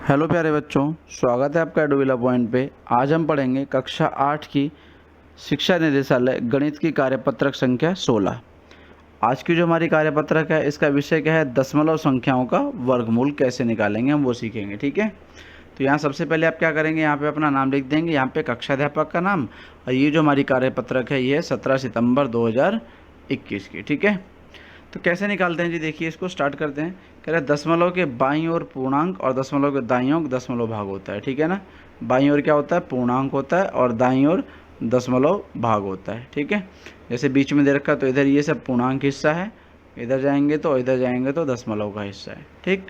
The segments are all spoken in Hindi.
हेलो प्यारे बच्चों, स्वागत है आपका एडोविला पॉइंट पे। आज हम पढ़ेंगे कक्षा 8 की शिक्षा निदेशालय गणित की कार्यपत्रक संख्या 16। आज की जो हमारी कार्यपत्रक है इसका विषय क्या है, दशमलव संख्याओं का वर्गमूल कैसे निकालेंगे हम वो सीखेंगे। ठीक है, तो यहाँ सबसे पहले आप क्या करेंगे, यहाँ पे अपना नाम लिख देंगे, यहाँ पे कक्षाध्यापक का नाम, और ये जो हमारी कार्यपत्रक है ये 17 सितंबर 2021 की। ठीक है, तो कैसे निकालते हैं जी, देखिए इसको स्टार्ट करते हैं। कह रहे दशमलव के बाईं ओर पूर्णांक और दशमलव के दाईं ओर दशमलव भाग होता है। ठीक है ना, बाईं ओर क्या होता है, पूर्णांक होता है, और दाईं ओर दशमलव भाग होता है। ठीक है, जैसे बीच में दे रखा तो इधर ये सब पूर्णांक हिस्सा है, इधर जाएंगे तो इधर जाएंगे तो दशमलव का हिस्सा है। ठीक,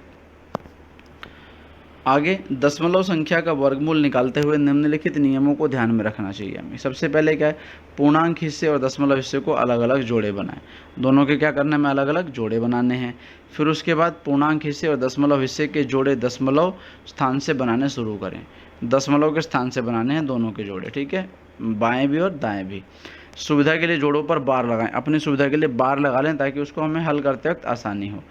आगे दशमलव संख्या का वर्गमूल निकालते हुए निम्नलिखित नियमों को ध्यान में रखना चाहिए हमें। सबसे पहले क्या है, पूर्णांक हिस्से और दशमलव हिस्से को अलग अलग जोड़े बनाएं। दोनों के क्या करना है, हमें अलग अलग जोड़े बनाने हैं। फिर उसके बाद पूर्णांक हिस्से और दशमलव हिस्से के जोड़े दशमलव स्थान से बनाने शुरू करें। दशमलव के स्थान से बनाने हैं दोनों के जोड़े। ठीक है, बाएँ भी और दाएँ भी। सुविधा के लिए जोड़ों पर बार लगाएं, अपनी सुविधा के लिए बार लगा लें ताकि उसको हमें हल करते वक्त आसानी हो।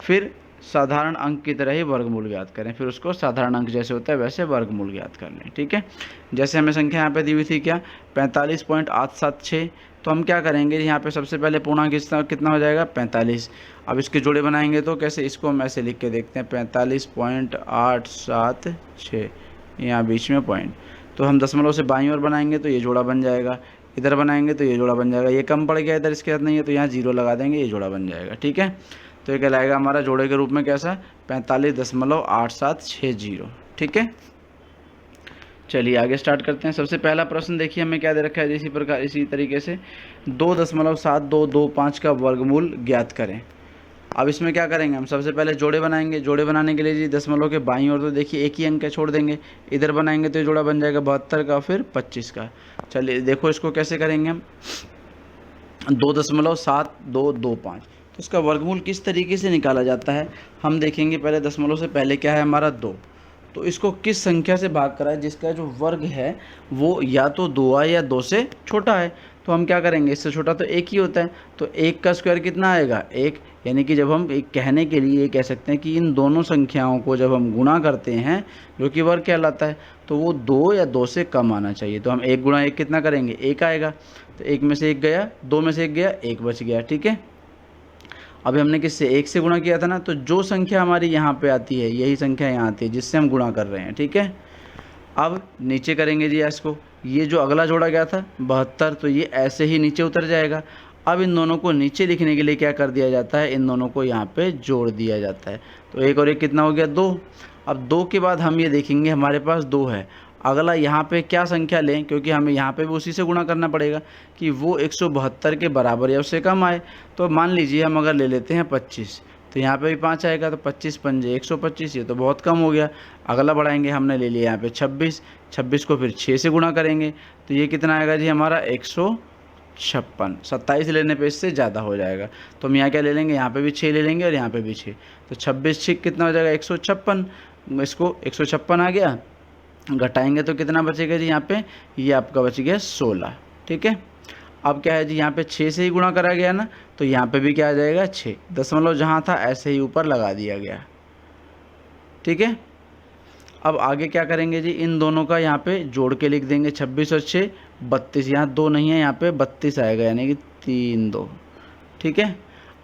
फिर साधारण अंक की तरह ही वर्गमूल ज्ञात करें, फिर उसको साधारण अंक जैसे होता है वैसे वर्गमूल ज्ञात कर लें। ठीक है, जैसे हमें संख्या यहाँ पे दी हुई थी क्या, 45.876, तो हम क्या करेंगे, यहाँ पे सबसे पहले पूर्णांक कितना हो जाएगा, 45। अब इसके जोड़े बनाएंगे तो कैसे, इसको हम ऐसे लिख के देखते हैं, 45.876, यहाँ बीच में पॉइंट, तो हम दशमलव से बाईं ओर बनाएंगे तो ये जोड़ा बन जाएगा, इधर बनाएंगे तो ये जोड़ा बन जाएगा, ये कम पड़ गया इधर इसके साथ नहीं है तो यहाँ जीरो लगा देंगे, ये जोड़ा बन जाएगा। ठीक है, तो ये कहलाएगा हमारा जोड़े के रूप में कैसा, 45.8760। ठीक है, चलिए आगे स्टार्ट करते हैं। सबसे पहला प्रश्न देखिए हमें क्या दे रखा है, इसी प्रकार इसी तरीके से 2.7225 का वर्गमूल ज्ञात करें। अब इसमें क्या करेंगे, हम सबसे पहले जोड़े बनाएंगे। जोड़े बनाने के लिए जी दशमलव के बाईं ओर तो देखिए एक ही अंक है, छोड़ देंगे, इधर बनाएंगे तो ये जोड़ा बन जाएगा 72 का, फिर 25 का। चलिए देखो इसको कैसे करेंगे हम, 2.7225, तो इसका वर्गमूल किस तरीके से निकाला जाता है हम देखेंगे। पहले दशमलव से पहले क्या है हमारा 2, तो इसको किस संख्या से भाग करा है जिसका जो वर्ग है वो या तो 2 है या 2 से छोटा है। तो हम क्या करेंगे, इससे छोटा तो 1 ही होता है, तो 1 का स्क्वायर कितना आएगा, 1। यानी कि जब हम एक कहने के लिए ये कह सकते हैं कि इन दोनों संख्याओं को जब हम गुणा करते हैं जो कि वर्ग कहलाता है, तो वो 2 या 2 से कम आना चाहिए। तो हम 1 गुणा 1 कितना करेंगे, 1 आएगा, तो 1 में से 1 गया, 2 में से 1 गया, 1 बच गया। ठीक है, अभी हमने किससे, 1 से गुणा किया था ना, तो जो संख्या हमारी यहाँ पे आती है यही संख्या यहाँ आती है जिससे हम गुणा कर रहे हैं। ठीक है, अब नीचे करेंगे जी इसको, ये जो अगला जोड़ा गया था 72, तो ये ऐसे ही नीचे उतर जाएगा। अब इन दोनों को नीचे लिखने के लिए क्या कर दिया जाता है, इन दोनों को यहाँ पे जोड़ दिया जाता है। तो 1 और 1 कितना हो गया, 2। अब 2 के बाद हम ये देखेंगे हमारे पास 2 है, अगला यहाँ पे क्या संख्या लें, क्योंकि हमें यहाँ पे भी उसी से गुणा करना पड़ेगा कि वो 172 के बराबर या उससे कम आए। तो मान लीजिए हम अगर ले लेते हैं 25, तो यहाँ पे भी 5 आएगा, तो 25 पंजे 125, ये तो बहुत कम हो गया। अगला बढ़ाएंगे, हमने ले लिया यहाँ पे 26, 26 को फिर 6 से गुणा करेंगे तो ये कितना आएगा जी हमारा 156। 27 लेने पे इससे ज़्यादा हो जाएगा, तो हम यहाँ क्या ले लेंगे, यहाँ पे भी 6 ले लेंगे और यहाँ पे भी 6, तो 26 6 कितना हो जाएगा 156। इसको 156 आ गया, घटाएंगे तो कितना बचेगा जी यहाँ पे, ये आपका बच गया 16। ठीक है, अब क्या है जी, यहाँ पे 6 से ही गुणा करा गया ना, तो यहाँ पे भी क्या आ जाएगा 6, दशमलव जहाँ था ऐसे ही ऊपर लगा दिया गया। ठीक है, अब आगे क्या करेंगे जी, इन दोनों का यहाँ पे जोड़ के लिख देंगे, 26 और 6 32, यहाँ 2 नहीं है, यहाँ पे 32 आएगा, यानी कि 3 2। ठीक है,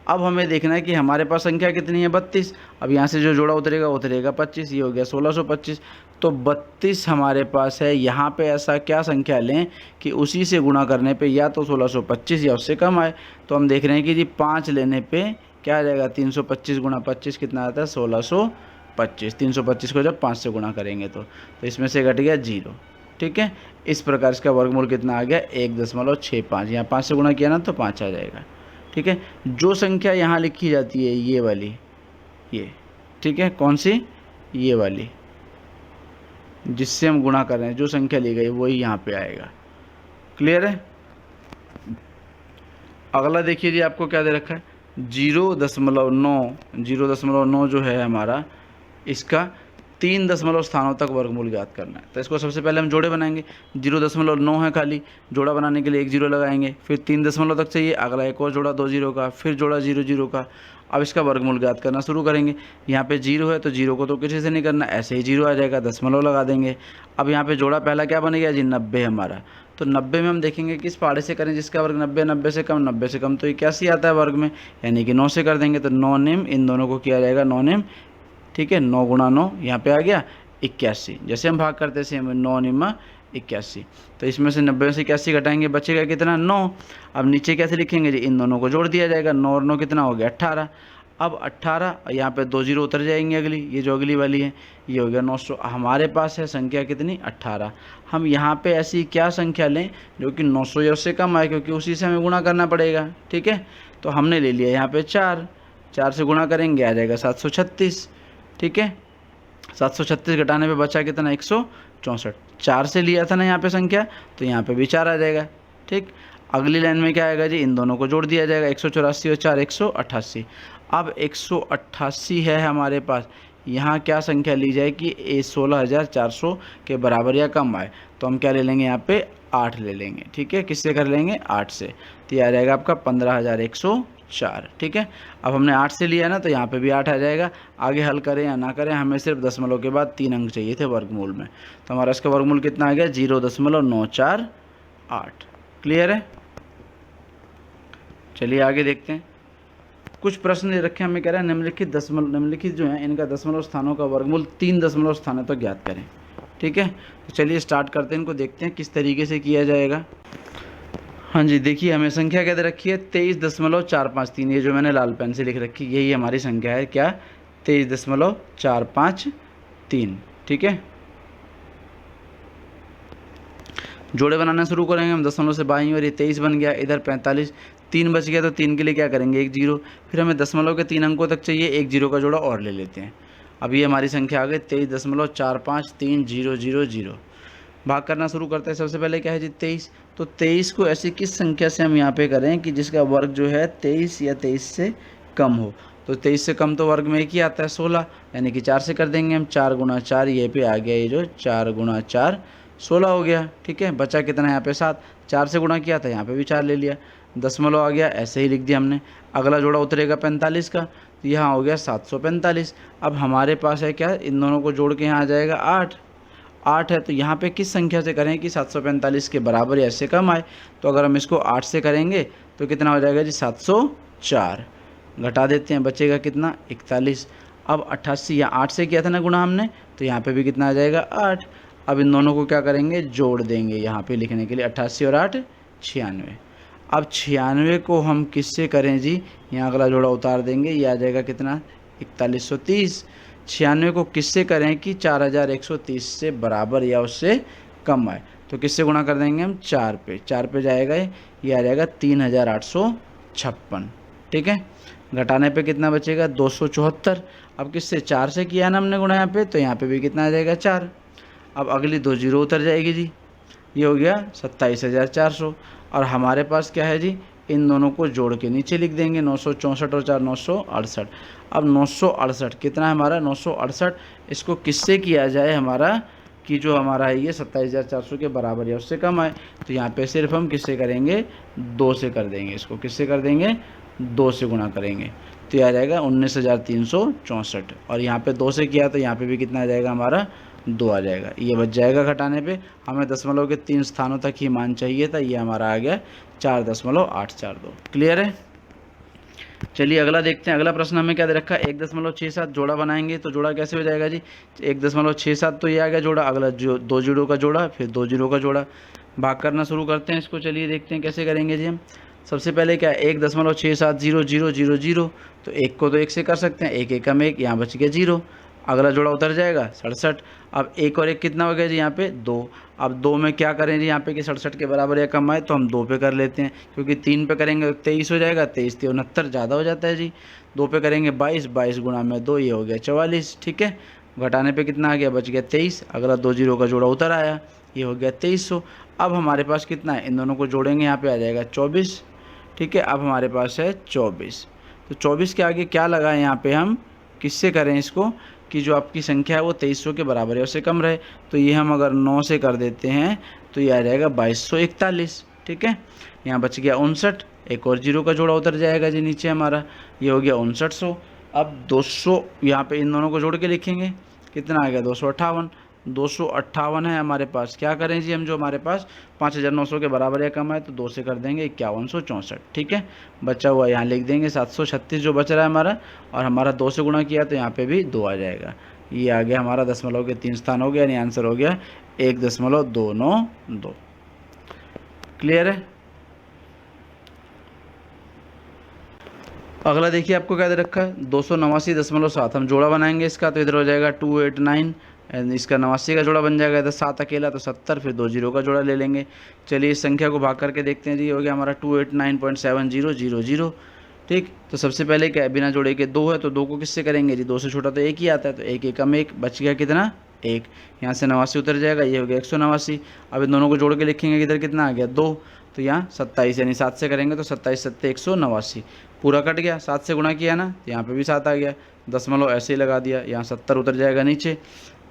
अब हमें देखना है कि हमारे पास संख्या कितनी है, 32। अब यहाँ से जो जोड़ा उतरेगा 25, ये हो गया 1625। तो 32 हमारे पास है, यहाँ पे ऐसा क्या संख्या लें कि उसी से गुणा करने पे या तो 1625 या उससे कम आए। तो हम देख रहे हैं कि जी 5 लेने पे क्या आ जाएगा, 325 गुणा 25 कितना आता है, 1625। 325 को जब 5 से गुणा करेंगे तो इसमें से घट गया 0। ठीक है, इस प्रकार इसका वर्गमूल कितना आ गया, 1.65। यहाँ 5 से गुणा किया ना तो 5 आ जाएगा। ठीक है, जो संख्या यहाँ लिखी जाती है ये वाली, ये, ठीक है, कौन सी, ये वाली जिससे हम गुणा कर रहे हैं, जो संख्या ली गई वही यहाँ पे आएगा। क्लियर है, अगला देखिए जी आपको क्या दे रखा है, 0.9 जो है हमारा, इसका 3 दशमलव स्थानों तक वर्गमूल ज्ञात करना है। तो इसको सबसे पहले हम जोड़े बनाएंगे। 0.9 है खाली, जोड़ा बनाने के लिए एक जीरो लगाएंगे, फिर 3 दशमलव तक चाहिए, अगला एक और जोड़ा 2 जीरो का, फिर जोड़ा 0 0 का। अब इसका वर्गमूल ज्ञात करना शुरू करेंगे। यहाँ पे 0 है तो 0 को तो किसी से नहीं करना, ऐसे ही 0 आ जाएगा, दशमलव लगा देंगे। अब यहाँ पे जोड़ा पहला क्या बनेगा जी 90 हमारा। तो 90 में हम देखेंगे किस पहाड़े से करें जिसका वर्ग 90, 90 से कम, 90 से कम तो 81 आता है वर्ग में, यानी कि 9 से कर देंगे। तो 9 नेम इन दोनों को किया जाएगा 9 नेम, ठीक है। 9 गुणा 9 यहाँ पे आ गया 81, जैसे हम भाग करते थे 9 निम्मा 81। तो इसमें से 90 में से 81 घटाएंगे, बचेगा कितना 9। अब नीचे कैसे लिखेंगे जी, इन दोनों को जोड़ दिया जाएगा, 9 और 9 कितना हो गया 18। अब 18 यहाँ पे 2 जीरो उतर जाएंगे, अगली ये जो अगली वाली है ये हो गया 900। हमारे पास है संख्या कितनी 18। हम यहाँ पे ऐसी क्या संख्या लें जो कि 900 या उससे कम आए, क्योंकि उसी से हमें गुणा करना पड़ेगा, ठीक है। तो हमने ले लिया यहाँ पे 4, 4 से गुणा करेंगे आ जाएगा 736, ठीक है। 736 घटाने पे बचा कितना 164। 4 से लिया था ना यहाँ पे संख्या, तो यहाँ पे भी 4 आ जाएगा, ठीक। अगली लाइन में क्या आएगा जी, इन दोनों को जोड़ दिया जाएगा, 184 और 4 188। अब 188 है हमारे पास, यहाँ क्या संख्या ली जाए कि 16,400 के बराबर या कम आए, तो हम क्या ले लेंगे यहाँ पे 8 ले लेंगे, ठीक है। किससे कर लेंगे 8 से, तो ये आ जाएगा आपका 15,104, ठीक है। अब हमने 8 से लिया ना तो यहाँ पे भी 8 आ जाएगा। आगे हल करें या ना करें, हमें सिर्फ दशमलव के बाद 3 अंक चाहिए थे वर्गमूल में, तो हमारा इसका वर्गमूल कितना आ गया 0.948। क्लियर है। चलिए आगे देखते हैं। कुछ प्रश्न दे रखे हमें कह रहा है निम्नलिखित जो है इनका दशमलव स्थानों का वर्गमूल 3 दशमलव स्थानों तक ज्ञात करें, ठीक है। तो चलिए स्टार्ट करते हैं, इनको देखते हैं किस तरीके से किया जाएगा। हाँ जी, देखिए हमें संख्या क्या दे रखी है 23.453, ये जो मैंने लाल पेन से लिख रखी यही हमारी संख्या है, क्या 23.453, ठीक है। जोड़े बनाना शुरू करेंगे हम, दशमलव से बाईं और ये 23 बन गया, इधर 45, 3 बच गया, तो 3 के लिए क्या करेंगे 1 जीरो, फिर हमें दशमलव के 3 अंकों तक चाहिए, 1 जीरो का जोड़ा और ले लेते हैं। अब ये हमारी संख्या आ गई 23.453,000। भाग करना शुरू करते हैं। सबसे पहले क्या है जी 23, तो 23 को ऐसी किस संख्या से हम यहाँ पे करें कि जिसका वर्ग जो है 23 या 23 से कम हो। तो 23 से कम तो वर्ग में एक ही आता है 16, यानी कि 4 से कर देंगे हम, 4 गुणा 4 ये पे आ गया, ये जो 4 गुणा 4 16 हो गया, ठीक है। बचा कितना यहाँ पे 7, 4 से गुणा किया था यहाँ पे भी 4 ले लिया, दशमलव आ गया, ऐसे ही लिख दिया हमने। अगला जोड़ा उतरेगा 45 का, तो यहाँ हो गया 745। अब हमारे पास है क्या, इन दोनों को जोड़ के यहाँ आ जाएगा 8 है, तो यहाँ पे किस संख्या से करें कि 745 के बराबर या इससे कम आए। तो अगर हम इसको 8 से करेंगे तो कितना हो जाएगा जी 704, घटा देते हैं, बचेगा कितना 41। अब 88 या 8 से किया था ना गुणा हमने, तो यहाँ पे भी कितना आ जाएगा 8। अब इन दोनों को क्या करेंगे जोड़ देंगे यहाँ पे लिखने के लिए, 88 और 8 96। अब 96 को हम किससे करें जी, यहाँ अगला जोड़ा उतार देंगे, ये आ जाएगा कितना 4130। 96 को किससे करें कि 4130 से बराबर या उससे कम आए, तो किससे गुणा कर देंगे हम 4 पे जाएगा, ये आ जाएगा 3856, ठीक है। घटाने पे कितना बचेगा 274। अब किससे 4 से किया ना हमने गुणा यहाँ पे, तो यहाँ पे भी कितना आ जाएगा 4। अब अगली 2 जीरो उतर जाएगी जी, ये हो गया 27,400। और हमारे पास क्या है जी, इन दोनों को जोड़ के नीचे लिख देंगे 964 और 4 968। अब 968 कितना है हमारा 968, इसको किससे किया जाए हमारा कि जो हमारा है ये 27,400 के बराबर या उससे कम आए। तो यहाँ पे सिर्फ हम किससे करेंगे 2 से कर देंगे, इसको किससे कर देंगे 2 से गुणा करेंगे, तो यह आ जाएगा 19,364। और यहाँ पे 2 से किया तो यहाँ पे भी कितना आ जाएगा हमारा 2 आ जाएगा, ये बच जाएगा घटाने पे। हमें दशमलव के 3 स्थानों तक ही मान चाहिए था, ये हमारा आ गया 4.842। क्लियर है। चलिए अगला देखते हैं। अगला प्रश्न हमें क्या दे रखा है 1.67 जोड़ा बनाएंगे, तो जोड़ा कैसे हो जाएगा जी 1.67, तो ये आ गया जोड़ा। अगला जो 2 जीरो का जोड़ा, फिर 2 जीरो का जोड़ा। भाग करना शुरू करते हैं इसको, चलिए देखते हैं कैसे करेंगे जी हम। सबसे पहले क्या 1.670000, तो 1 को तो 1 से कर सकते हैं, 1 एकम 1, यहाँ बच गया 0। अगला जोड़ा उतर जाएगा 67। अब 1 और 1 कितना हो गया जी यहाँ पे 2। अब 2 में क्या करें जी यहाँ पे कि 67 के बराबर या कम आए, तो हम 2 पे कर लेते हैं, क्योंकि 3 पे करेंगे तो 23 हो जाएगा, 23 69 ज़्यादा हो जाता है जी। 2 पे करेंगे 22, 22 गुणा में 2, ये हो गया 44, ठीक है। घटाने पे कितना आ गया बच गया 23। अगला 2 जीरो का जोड़ा उतर आया, ये हो गया 2300। अब हमारे पास कितना है, इन दोनों को जोड़ेंगे यहाँ पे आ जाएगा 24, ठीक है। अब हमारे पास है 24, तो 24 के आगे क्या लगाएं यहाँ पे हम किससे करें इसको कि जो आपकी संख्या है वो 2300 के बराबर है, उससे कम रहे। तो ये हम अगर 9 से कर देते हैं तो ये आ जाएगा 2241। ठीक है, यहाँ बच गया 59, एक और जीरो का जोड़ा उतर जाएगा जी नीचे हमारा, ये हो गया 5900। अब 200 यहाँ पे इन दोनों को जोड़ के लिखेंगे, कितना आ गया 258। 258 है हमारे पास, क्या करें जी हम, जो हमारे पास 5900 के बराबर या कम है तो 2 से कर देंगे 5164। ठीक है, बचा हुआ यहाँ लिख देंगे 736 जो बच रहा है हमारा, और हमारा 2 से गुणा किया तो यहाँ पे भी 2 आ जाएगा। ये आ गया हमारा दशमलव के 3 स्थान हो गया, यानी आंसर हो गया 1.292। क्लियर है। अगला देखिए आपको क्या दे रखा है 289.7। हम जोड़ा बनाएंगे इसका, तो इधर हो जाएगा 289, इसका 89 का जोड़ा बन जाएगा, इधर 7 अकेला तो 70, फिर 2 जीरो का जोड़ा ले लेंगे। चलिए इस संख्या को भाग करके देखते हैं जी, हो गया हमारा 289.7000। ठीक, तो सबसे पहले क्या है, बिना जोड़े के 2 है तो 2 को किससे करेंगे जी, 2 से छोटा तो 1 ही आता है, तो 1 एकम 1 बच गया कितना 1, यहाँ से 89 उतर जाएगा, ये हो गया 189। अब इन दोनों को जोड़ के लिखेंगे, इधर कितना आ गया 2, तो यहाँ 27 यानी 7 से करेंगे तो 27 सत्ते 189, पूरा कट गया। 7 से गुणा किया ना तो यहाँ पे भी 7 आ गया, दशमलव ऐसे ही लगा दिया, यहाँ 70 उतर जाएगा नीचे।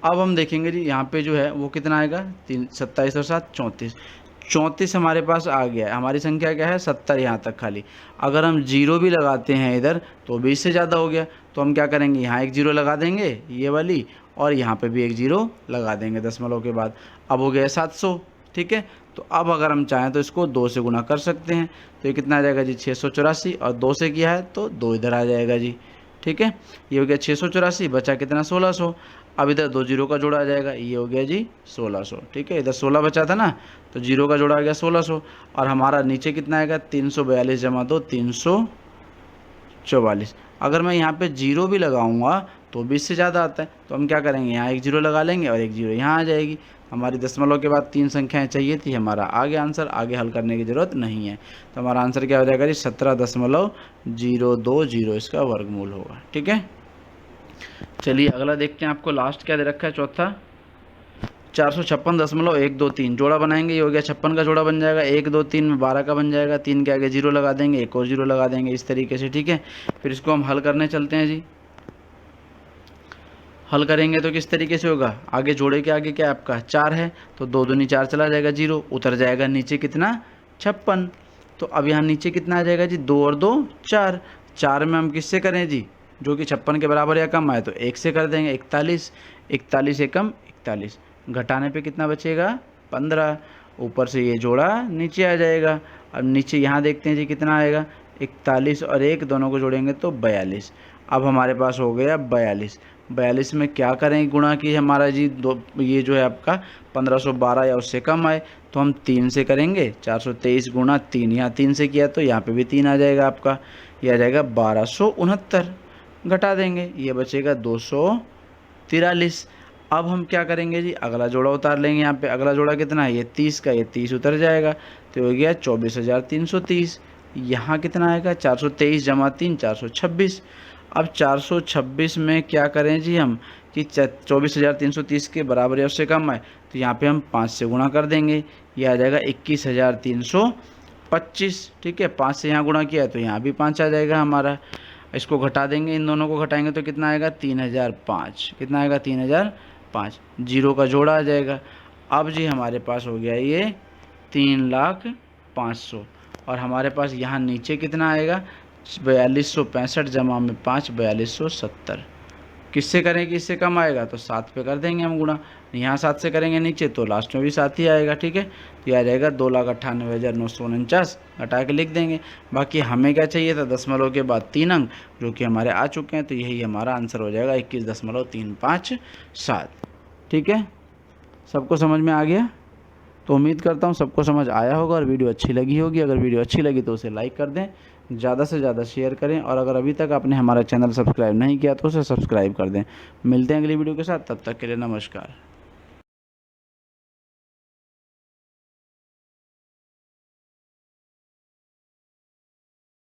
अब हम देखेंगे जी यहाँ पे जो है वो कितना आएगा, 27 और 7 34, 34 हमारे पास आ गया है। हमारी संख्या क्या है 70 यहाँ तक खाली। अगर हम जीरो भी लगाते हैं इधर तो भी इससे ज़्यादा हो गया, तो हम क्या करेंगे, यहाँ एक जीरो लगा देंगे ये वाली, और यहाँ पे भी एक जीरो लगा देंगे दशमलव के बाद। अब हो गया 700। ठीक है, तो अब अगर हम चाहें तो इसको 2 से गुणा कर सकते हैं, तो ये कितना आ जाएगा जी 684, और 2 से किया है तो 2 इधर आ जाएगा जी। ठीक है, ये हो गया 684, बचा कितना 1600। अब इधर 2 जीरो का जोड़ा आ जाएगा, ये हो गया जी 1600। ठीक है, इधर 16 बचा था ना, तो जीरो का जोड़ा आ गया 1600, और हमारा नीचे कितना आएगा 342 जमा 2 344। अगर मैं यहाँ पे जीरो भी लगाऊंगा तो भी इससे ज़्यादा आता है, तो हम क्या करेंगे, यहाँ एक जीरो लगा लेंगे और एक जीरो यहाँ आ जाएगी। हमारी दशमलव के बाद 3 संख्याएं चाहिए थी, हमारा आगे आंसर, आगे हल करने की ज़रूरत नहीं है। तो हमारा आंसर क्या हो जाएगा जी 17.020 इसका वर्गमूल होगा। ठीक है, चलिए अगला देखते हैं, आपको लास्ट क्या दे रखा है, चौथा 456.123। जोड़ा बनाएंगे, ये हो गया 56 का जोड़ा बन जाएगा, 1 2 3 में 12 का बन जाएगा, 3 के आगे जीरो लगा देंगे, एक और जीरो लगा देंगे इस तरीके से। ठीक है, फिर इसको हम हल करने चलते हैं जी। हल करेंगे तो किस तरीके से होगा, आगे जोड़े के आगे क्या है आपका 4 है, तो 2 दूनी 4 चला जाएगा, जीरो उतर जाएगा नीचे कितना 56। तो अब यहाँ नीचे कितना आ जाएगा जी 2 और 2 4, 4 में हम किससे करें जी, जो कि 56 के बराबर या कम आए तो 1 से कर देंगे 41, 41 एकम 41, घटाने पे कितना बचेगा 15, ऊपर से ये जोड़ा नीचे आ जाएगा। अब नीचे यहाँ देखते हैं जी कितना आएगा, 41 और 1 दोनों को जोड़ेंगे तो 42। अब हमारे पास हो गया 42, 42 में क्या करें गुणा की हमारा जी ये जो है आपका 1512 या उससे कम आए तो हम 3 से करेंगे, 423 गुणा 3, यहाँ 3 से किया तो यहाँ पे भी 3 आ जाएगा आपका, ये आ जाएगा 1269, घटा देंगे ये बचेगा 243। अब हम क्या करेंगे जी, अगला जोड़ा उतार लेंगे, यहाँ पे अगला जोड़ा कितना है, ये 30 का, ये 30 उतर जाएगा तो हो गया 24,330। यहाँ कितना आएगा 423 जमा 3 426। अब 426 में क्या करें जी हम कि 24,330 के बराबर या उससे कम है तो यहाँ पे हम 5 से गुणा कर देंगे, ये आ जाएगा 21,325। ठीक है, 5 से यहाँ गुणा किया है तो यहाँ भी 5 आ जाएगा हमारा। इसको घटा देंगे, इन दोनों को घटाएंगे तो कितना आएगा 3005, कितना आएगा 3005, जीरो का जोड़ा आ जाएगा। अब जी हमारे पास हो गया ये 3,05,000, और हमारे पास यहाँ नीचे कितना आएगा 4265 जमा में 5 4270। किससे करें कि इससे कम आएगा तो 7 पे कर देंगे हम गुणा, यहाँ 7 से करेंगे नीचे तो लास्ट में भी 7 ही आएगा। ठीक है, तो ये आ जाएगा 2,98,949, घटा के लिख देंगे। बाकी हमें क्या चाहिए था दशमलव के बाद 3 अंक जो कि हमारे आ चुके हैं, तो यही हमारा आंसर हो जाएगा 21.357। ठीक है, सबको समझ में आ गया, तो उम्मीद करता हूँ सबको समझ आया होगा और वीडियो अच्छी लगी होगी। अगर वीडियो अच्छी लगी तो उसे लाइक कर दें, ज़्यादा से ज़्यादा शेयर करें, और अगर अभी तक आपने हमारा चैनल सब्सक्राइब नहीं किया तो उसे सब्सक्राइब कर दें। मिलते हैं अगली वीडियो के साथ, तब तक के लिए नमस्कार।